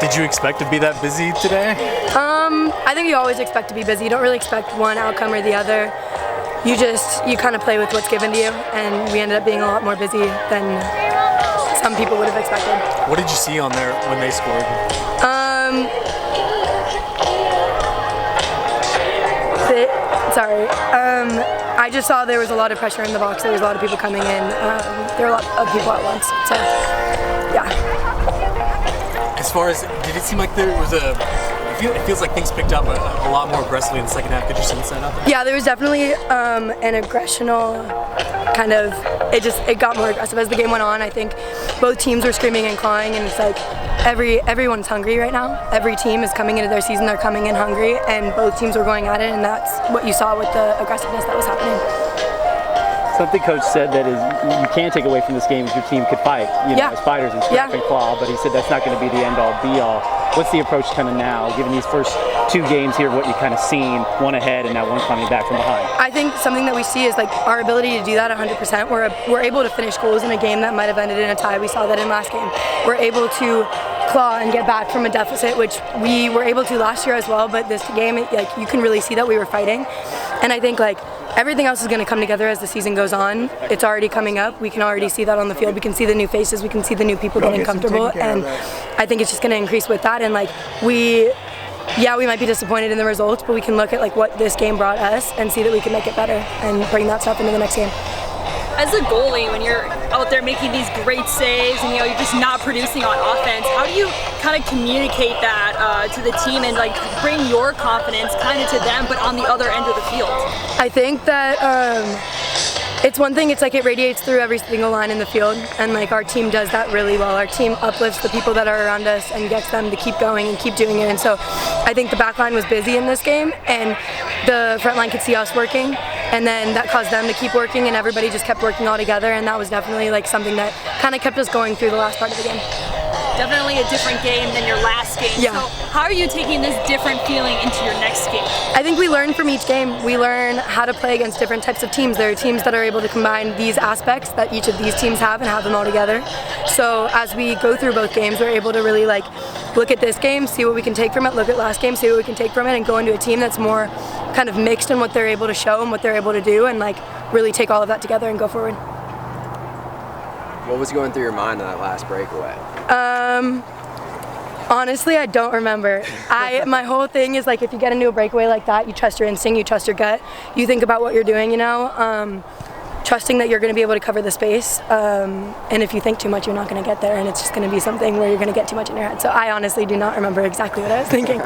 Did you expect to be that busy today? I think you always expect to be busy. You don't really expect one outcome or the other. You kind of play with what's given to you, and we ended up being a lot more busy than some people would have expected. What did you see on there when they scored? I just saw there was a lot of pressure in the box. There was a lot of people coming in. There were a lot of people at once. So, yeah. As far as, did it seem like there was it feels like things picked up a lot more aggressively in the second half. Could you sense that out there? Yeah, there was definitely an aggressional kind of, it got more aggressive as the game went on. I think both teams were screaming and clawing, and it's like everyone's hungry right now. Every team is coming into their season, they're coming in hungry, and both teams were going at it, and that's what you saw with the aggressiveness that was happening. Something Coach said that is you can't take away from this game is your team could fight, as fighters and scrap and claw, but he said that's not going to be the end-all, be-all. What's the approach kind of now, given these first two games here, what you've kind of seen, one ahead and now one coming back from behind? I think something that we see is like our ability to do that 100%. We're able to finish goals in a game that might have ended in a tie. We saw that in last game. We're able to claw and get back from a deficit, which we were able to last year as well, but this game, you can really see that we were fighting. And I think everything else is going to come together as the season goes on. It's already coming up. We can already see that on the field. We can see the new faces. We can see the new people getting comfortable. And I think it's just going to increase with that. And we might be disappointed in the results, but we can look at what this game brought us and see that we can make it better and bring that stuff into the next game. As a goalie, when you're out there making these great saves and you're just not producing on offense, how do you kind of communicate that to the team and bring your confidence kind of to them, but on the other end of the field? I think that it's one thing, it radiates through every single line in the field, and our team does that really well. Our team uplifts the people that are around us and gets them to keep going and keep doing it. And so I think the back line was busy in this game, and the front line could see us working, and then that caused them to keep working, and everybody just kept working all together, and that was definitely something that kind of kept us going through the last part of the game. Definitely a different game than your last game. Yeah. So how are you taking this different feeling into your next game? I think we learn from each game. We learn how to play against different types of teams. There are teams that are able to combine these aspects that each of these teams have and have them all together. So as we go through both games, we're able to really look at this game, see what we can take from it, look at last game, see what we can take from it, and go into a team that's more kind of mixed in what they're able to show and what they're able to do, and really take all of that together and go forward. What was going through your mind on that last breakaway? Honestly, I don't remember. My whole thing is if you get into a breakaway like that, you trust your instinct, you trust your gut, you think about what you're doing, trusting that you're going to be able to cover the space, and if you think too much, you're not going to get there, and it's just going to be something where you're going to get too much in your head. So I honestly do not remember exactly what I was thinking.